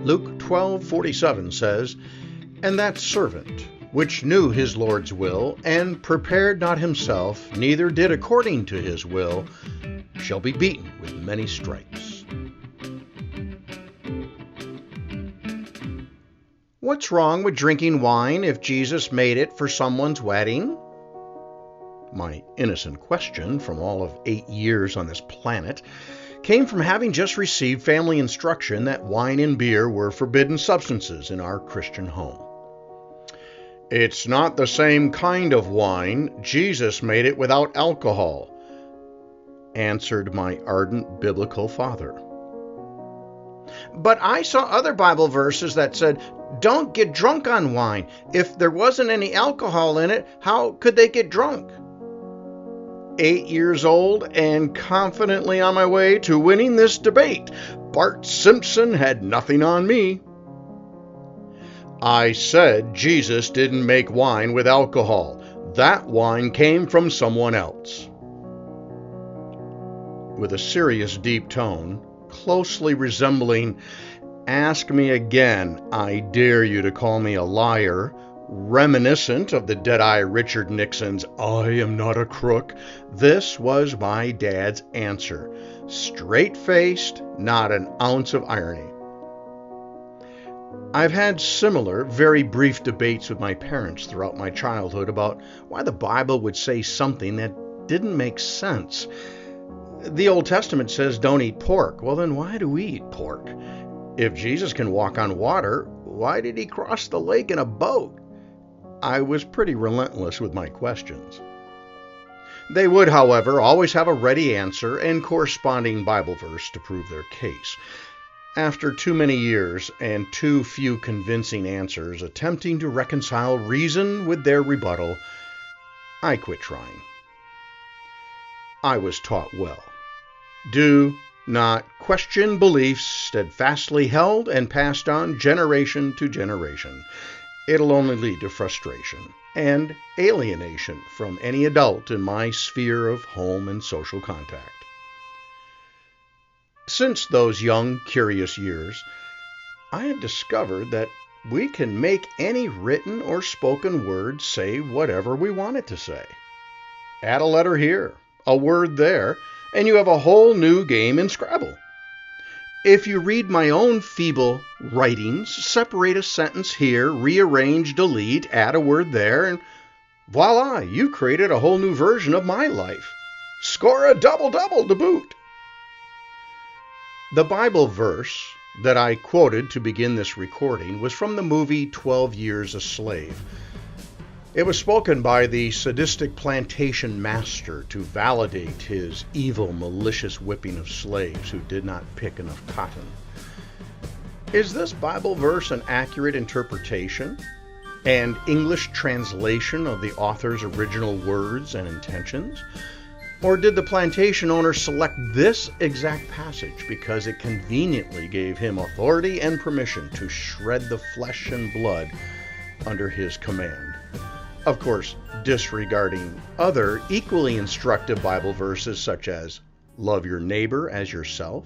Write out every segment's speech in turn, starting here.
Luke 12:47 says, "And that servant, which knew his Lord's will, and prepared not himself, neither did according to his will, shall be beaten with many stripes." What's wrong with drinking wine if Jesus made it for someone's wedding? My innocent question from all of 8 years on this planet came from having just received family instruction that wine and beer were forbidden substances in our Christian home. "It's not the same kind of wine. Jesus made it without alcohol," answered my ardent biblical father. "But I saw other Bible verses that said, 'Don't get drunk on wine.' If there wasn't any alcohol in it, how could they get drunk?" 8 years old and confidently on my way to winning this debate, Bart Simpson had nothing on me. "I said Jesus didn't make wine with alcohol. That wine came from someone else." With a serious, deep tone, closely resembling, "Ask me again, I dare you to call me a liar," reminiscent of the dead-eye Richard Nixon's "I am not a crook," this was my dad's answer. Straight-faced, not an ounce of irony. I've had similar, very brief debates with my parents throughout my childhood about why the Bible would say something that didn't make sense. The Old Testament says don't eat pork. Well, then why do we eat pork? If Jesus can walk on water, why did he cross the lake in a boat? I was pretty relentless with my questions. They would, however, always have a ready answer and corresponding Bible verse to prove their case. After too many years and too few convincing answers attempting to reconcile reason with their rebuttal, I quit trying. I was taught well. Do not question beliefs steadfastly held and passed on generation to generation. It'll only lead to frustration and alienation from any adult in my sphere of home and social contact. Since those young, curious years, I have discovered that we can make any written or spoken word say whatever we want it to say. Add a letter here, a word there, and you have a whole new game in Scrabble. If you read my own feeble writings, separate a sentence here, rearrange, delete, add a word there, and voila, you created a whole new version of my life. Score a double-double to boot. The Bible verse that I quoted to begin this recording was from the movie 12 Years a Slave. It was spoken by the sadistic plantation master to validate his evil, malicious whipping of slaves who did not pick enough cotton. Is this Bible verse an accurate interpretation and English translation of the author's original words and intentions? Or did the plantation owner select this exact passage because it conveniently gave him authority and permission to shred the flesh and blood under his command? Of course, disregarding other equally instructive Bible verses such as, "Love your neighbor as yourself."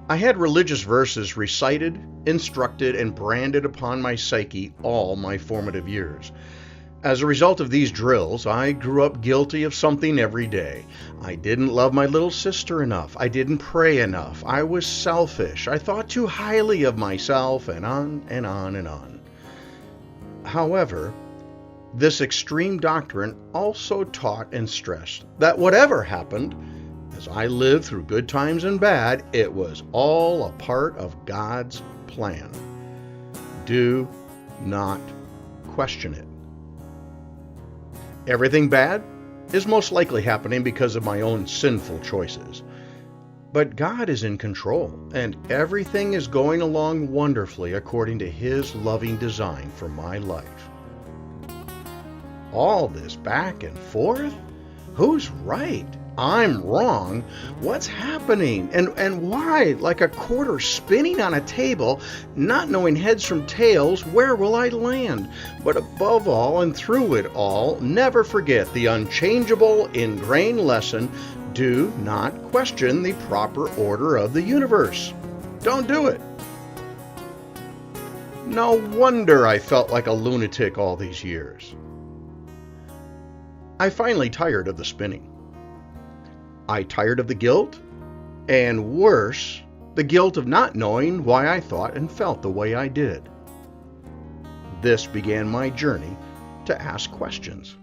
I had religious verses recited, instructed, and branded upon my psyche all my formative years. As a result of these drills, I grew up guilty of something every day. I didn't love my little sister enough. I didn't pray enough. I was selfish. I thought too highly of myself, and on and on and on. However, this extreme doctrine also taught and stressed that whatever happened, as I lived through good times and bad, it was all a part of God's plan. Do not question it. Everything bad is most likely happening because of my own sinful choices. But God is in control, and everything is going along wonderfully according to His loving design for my life. All this back and forth? Who's right? I'm wrong. What's happening? And why? Like a quarter spinning on a table, not knowing heads from tails, where will I land? But above all and through it all, never forget the unchangeable, ingrained lesson: do not question the proper order of the universe. Don't do it. No wonder I felt like a lunatic all these years. I finally tired of the spinning. I tired of the guilt, and worse, the guilt of not knowing why I thought and felt the way I did. This began my journey to ask questions.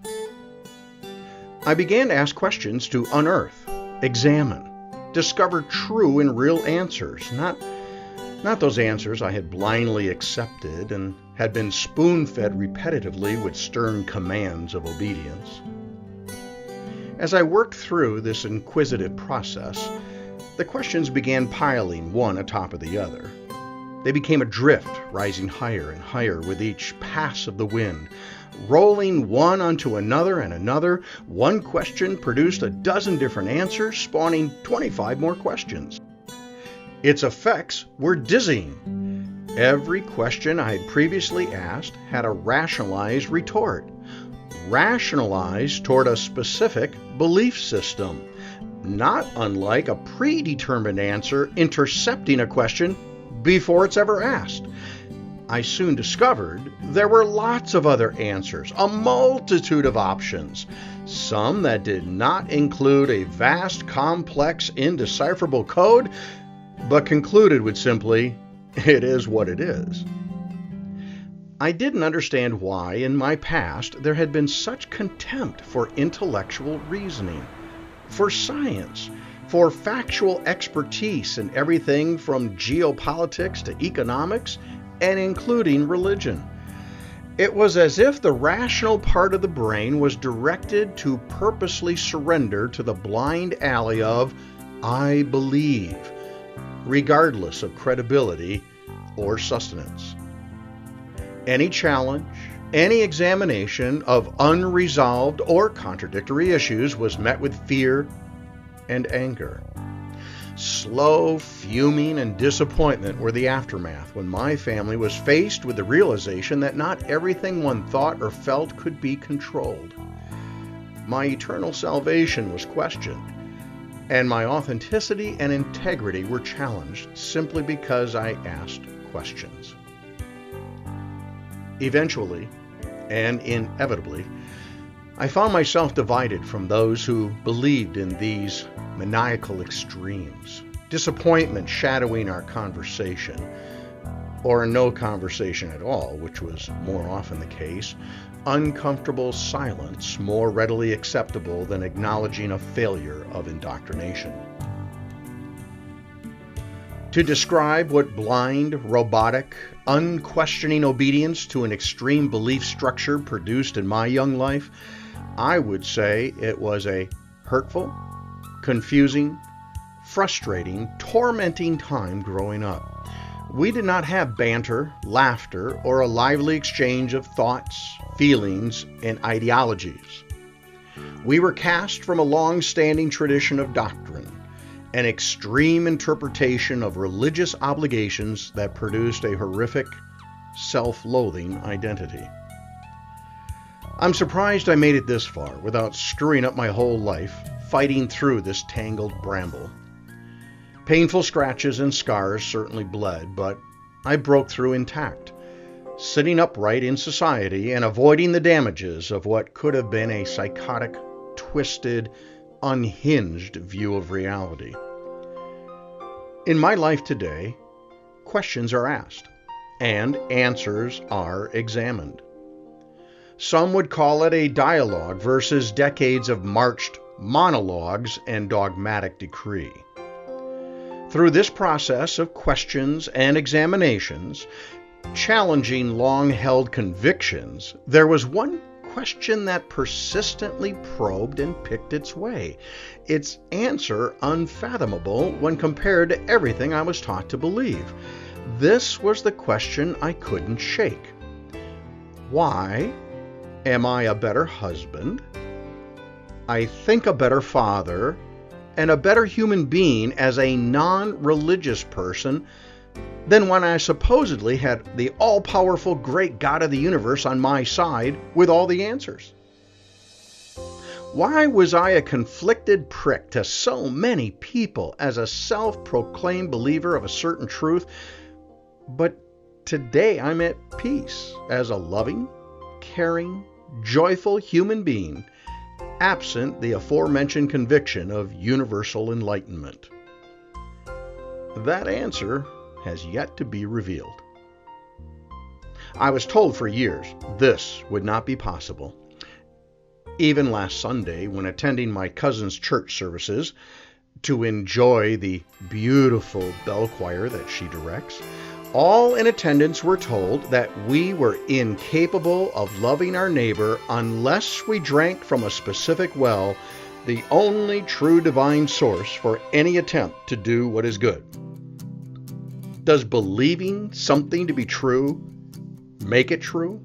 I began to ask questions to unearth, examine, discover true and real answers, not those answers I had blindly accepted and had been spoon-fed repetitively with stern commands of obedience. As I worked through this inquisitive process, the questions began piling one atop of the other. They became a drift, rising higher and higher with each pass of the wind, rolling one onto another and another. One question produced a dozen different answers, spawning 25 more questions. Its effects were dizzying. Every question I had previously asked had a rationalized retort, rationalized toward a specific belief system, not unlike a predetermined answer intercepting a question before it's ever asked. I soon discovered there were lots of other answers, a multitude of options, some that did not include a vast, complex, indecipherable code, but concluded with simply, "It is what it is." I didn't understand why, in my past, there had been such contempt for intellectual reasoning, for science, for factual expertise in everything from geopolitics to economics, and including religion. It was as if the rational part of the brain was directed to purposely surrender to the blind alley of "I believe," regardless of credibility or sustenance. Any challenge, any examination of unresolved or contradictory issues was met with fear and anger. Slow fuming and disappointment were the aftermath when my family was faced with the realization that not everything one thought or felt could be controlled. My eternal salvation was questioned, and my authenticity and integrity were challenged simply because I asked questions. Eventually, and inevitably, I found myself divided from those who believed in these maniacal extremes, disappointment shadowing our conversation, or no conversation at all, which was more often the case, uncomfortable silence more readily acceptable than acknowledging a failure of indoctrination. To describe what blind, robotic, unquestioning obedience to an extreme belief structure produced in my young life, I would say it was a hurtful, confusing, frustrating, tormenting time growing up. We did not have banter, laughter, or a lively exchange of thoughts, feelings, and ideologies. We were cast from a long-standing tradition of doctrine, an extreme interpretation of religious obligations that produced a horrific, self-loathing identity. I'm surprised I made it this far without screwing up my whole life, fighting through this tangled bramble. Painful scratches and scars certainly bled, but I broke through intact, sitting upright in society and avoiding the damages of what could have been a psychotic, twisted, unhinged view of reality. In my life today, questions are asked, and answers are examined. Some would call it a dialogue versus decades of marched monologues and dogmatic decree. Through this process of questions and examinations, challenging long-held convictions, there was one question that persistently probed and picked its way, its answer unfathomable when compared to everything I was taught to believe. This was the question I couldn't shake. Why am I a better husband, I think a better father, and a better human being as a non-religious person than when I supposedly had the all-powerful great God of the universe on my side with all the answers? Why was I a conflicted prick to so many people as a self-proclaimed believer of a certain truth? But today I'm at peace as a loving, caring, joyful human being, absent the aforementioned conviction of universal enlightenment. That answer has yet to be revealed. I was told for years this would not be possible. Even last Sunday, when attending my cousin's church services to enjoy the beautiful bell choir that she directs, all in attendance were told that we were incapable of loving our neighbor unless we drank from a specific well, the only true divine source for any attempt to do what is good. Does believing something to be true make it true?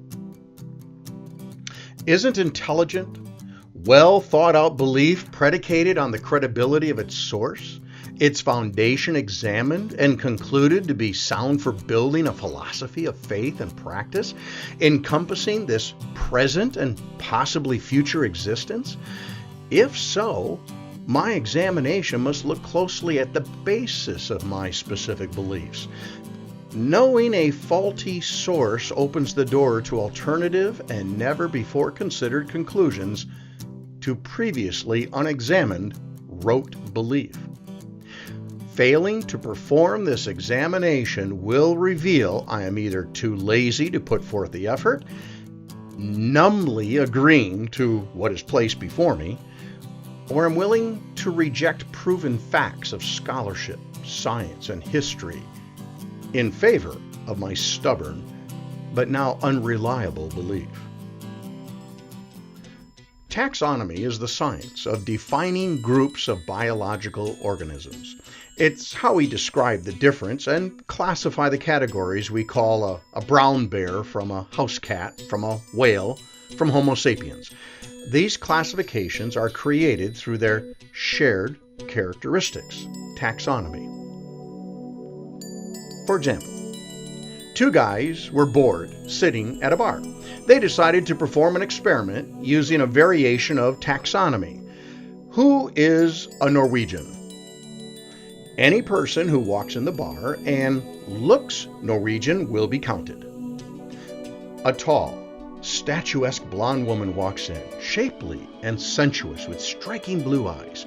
Isn't intelligent, well thought out belief predicated on the credibility of its source, its foundation examined and concluded to be sound for building a philosophy of faith and practice, encompassing this present and possibly future existence? If so, my examination must look closely at the basis of my specific beliefs. Knowing a faulty source opens the door to alternative and never before considered conclusions to previously unexamined rote belief. Failing to perform this examination will reveal I am either too lazy to put forth the effort, numbly agreeing to what is placed before me, or am willing to reject proven facts of scholarship, science, and history in favor of my stubborn but now unreliable belief. Taxonomy is the science of defining groups of biological organisms. It's how we describe the difference and classify the categories we call a brown bear from a house cat, from a whale, from Homo sapiens. These classifications are created through their shared characteristics, taxonomy. For example, two guys were bored sitting at a bar. They decided to perform an experiment using a variation of taxonomy. Who is a Norwegian? Any person who walks in the bar and looks Norwegian will be counted. A tall, statuesque blonde woman walks in, shapely and sensuous with striking blue eyes.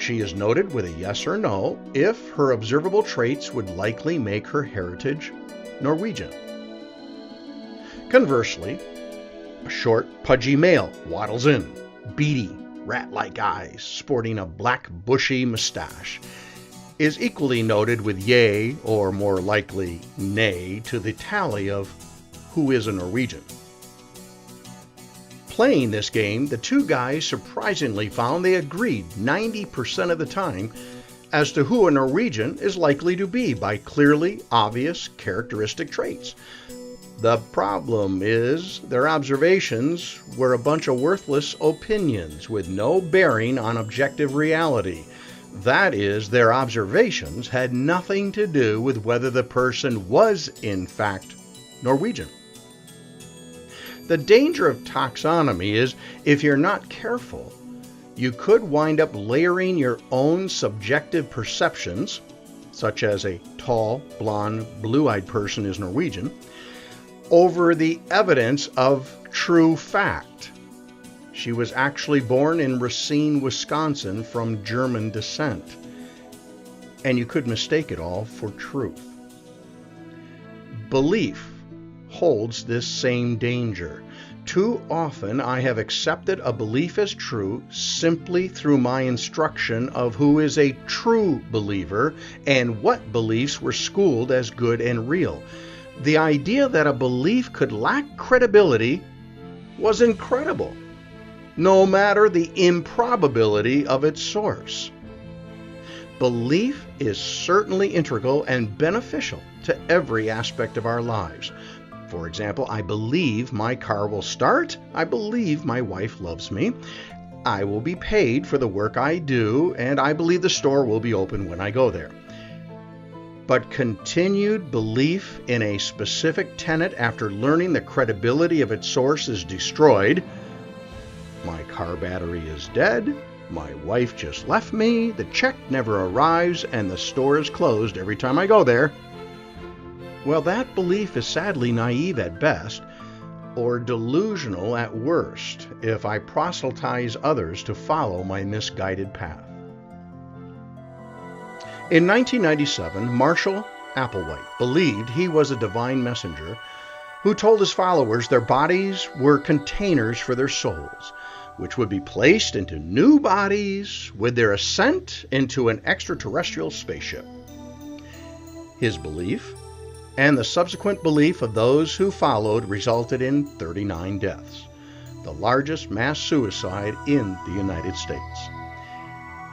She is noted with a yes or no if her observable traits would likely make her heritage Norwegian. Conversely, a short, pudgy male waddles in, beady, rat-like eyes, sporting a black, bushy mustache, is equally noted with yay, or more likely nay, to the tally of who is a Norwegian. Playing this game, the two guys surprisingly found they agreed 90% of the time as to who a Norwegian is likely to be by clearly obvious characteristic traits. The problem is their observations were a bunch of worthless opinions with no bearing on objective reality. That is, their observations had nothing to do with whether the person was in fact Norwegian. The danger of taxonomy is, if you're not careful, you could wind up layering your own subjective perceptions, such as a tall, blonde, blue-eyed person is Norwegian, over the evidence of true fact. She was actually born in Racine, Wisconsin, from German descent, and you could mistake it all for truth. Belief holds this same danger. Too often I have accepted a belief as true simply through my instruction of who is a true believer and what beliefs were schooled as good and real. The idea that a belief could lack credibility was incredible, no matter the improbability of its source. Belief is certainly integral and beneficial to every aspect of our lives. For example, I believe my car will start. I believe my wife loves me. I will be paid for the work I do, and I believe the store will be open when I go there. But continued belief in a specific tenet after learning the credibility of its source is destroyed My car battery is dead. My wife just left me. The check never arrives, and the store is closed every time I go there. Well, that belief is sadly naive at best, or delusional at worst, if I proselytize others to follow my misguided path. In 1997, Marshall Applewhite believed he was a divine messenger who told his followers their bodies were containers for their souls, which would be placed into new bodies with their ascent into an extraterrestrial spaceship. His belief and the subsequent belief of those who followed resulted in 39 deaths, the largest mass suicide in the United States.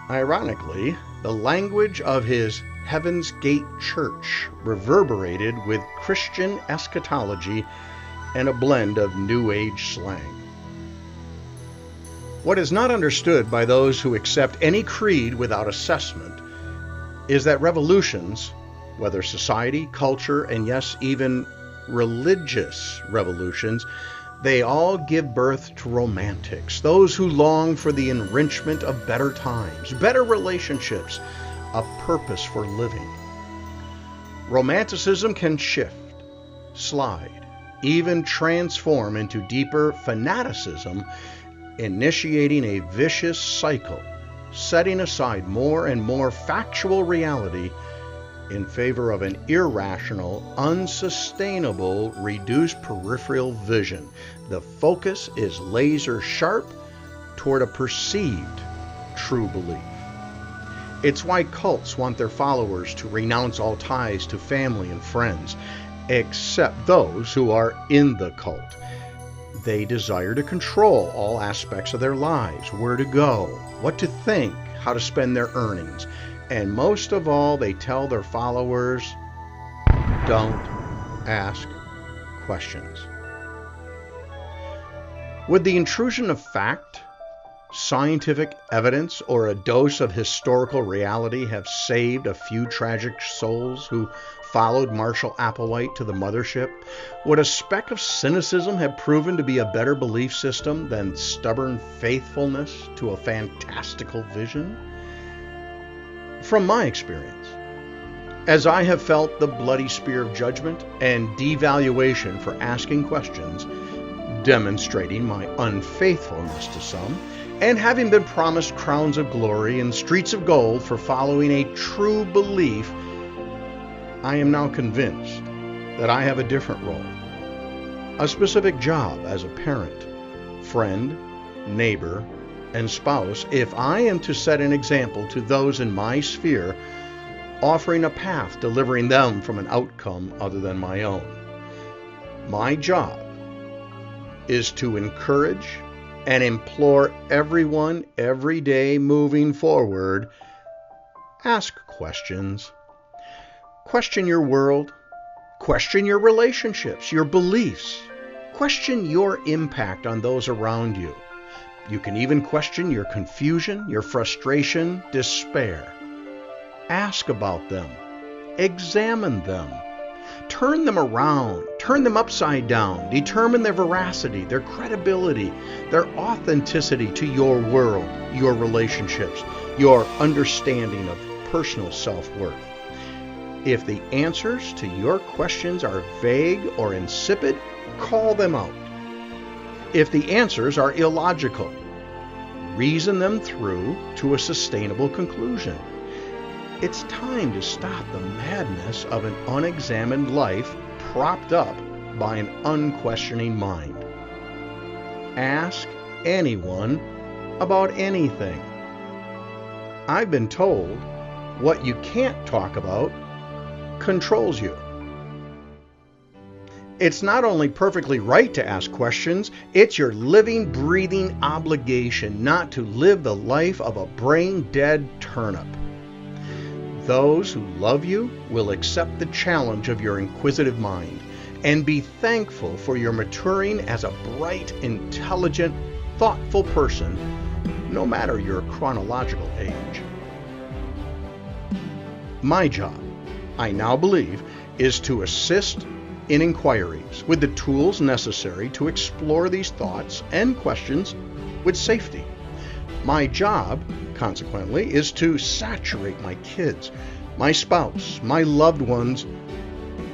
Ironically, the language of his Heaven's Gate Church reverberated with Christian eschatology and a blend of New Age slang. What is not understood by those who accept any creed without assessment is that revolutions, whether society, culture, and yes, even religious revolutions, they all give birth to romantics, those who long for the enrichment of better times, better relationships, a purpose for living. Romanticism can shift, slide, even transform into deeper fanaticism, initiating a vicious cycle, setting aside more and more factual reality in favor of an irrational, unsustainable, reduced peripheral vision. The focus is laser sharp toward a perceived true belief. It's why cults want their followers to renounce all ties to family and friends, except those who are in the cult. They desire to control all aspects of their lives, where to go, what to think, how to spend their earnings. And most of all, they tell their followers, don't ask questions. Would the intrusion of fact, scientific evidence, or a dose of historical reality have saved a few tragic souls who followed Marshall Applewhite to the mothership? Would a speck of cynicism have proven to be a better belief system than stubborn faithfulness to a fantastical vision? From my experience, as I have felt the bloody spear of judgment and devaluation for asking questions, demonstrating my unfaithfulness to some, and having been promised crowns of glory and streets of gold for following a true belief, I am now convinced that I have a different role, a specific job as a parent, friend, neighbor, and spouse, if I am to set an example to those in my sphere, offering a path delivering them from an outcome other than my own. My job is to encourage and implore everyone every day moving forward, ask questions. Question your world. Question your relationships, your beliefs. Question your impact on those around you. You can even question your confusion, your frustration, despair. Ask about them. Examine them. Turn them around. Turn them upside down. Determine their veracity, their credibility, their authenticity to your world, your relationships, your understanding of personal self-worth. If the answers to your questions are vague or insipid, call them out. If the answers are illogical, reason them through to a sustainable conclusion. It's time to stop the madness of an unexamined life propped up by an unquestioning mind. Ask anyone about anything. I've been told what you can't talk about controls you. It's not only perfectly right to ask questions, it's your living, breathing obligation not to live the life of a brain-dead turnip. Those who love you will accept the challenge of your inquisitive mind and be thankful for your maturing as a bright, intelligent, thoughtful person, no matter your chronological age. My job, I now believe, is to assist in inquiries with the tools necessary to explore these thoughts and questions with safety. My job, consequently, is to saturate my kids, my spouse, my loved ones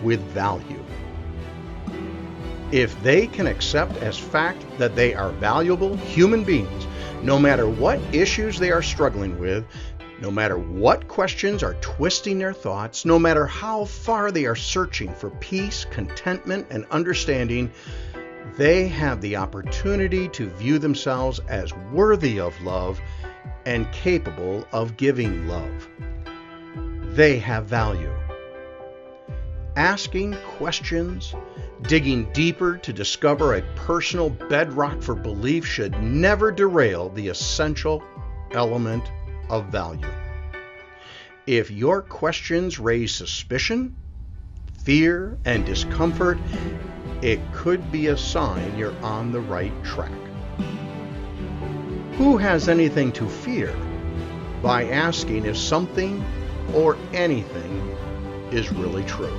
with value. If they can accept as fact that they are valuable human beings, no matter what issues they are struggling with, no matter what questions are twisting their thoughts, no matter how far they are searching for peace, contentment, and understanding, they have the opportunity to view themselves as worthy of love and capable of giving love. They have value. Asking questions, digging deeper to discover a personal bedrock for belief should never derail the essential element of value. If your questions raise suspicion, fear, and discomfort, it could be a sign you're on the right track. Who has anything to fear by asking if something or anything is really true?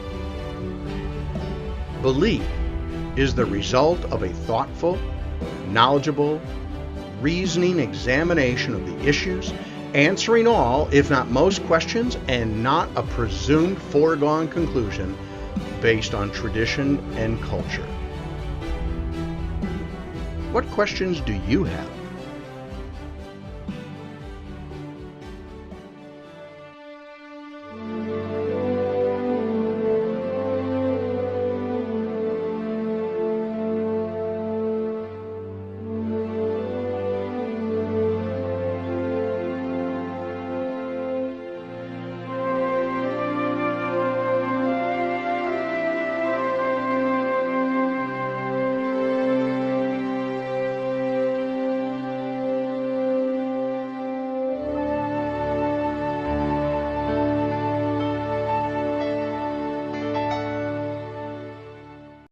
Belief is the result of a thoughtful, knowledgeable, reasoning examination of the issues, answering all, if not most questions, and not a presumed foregone conclusion based on tradition and culture. What questions do you have?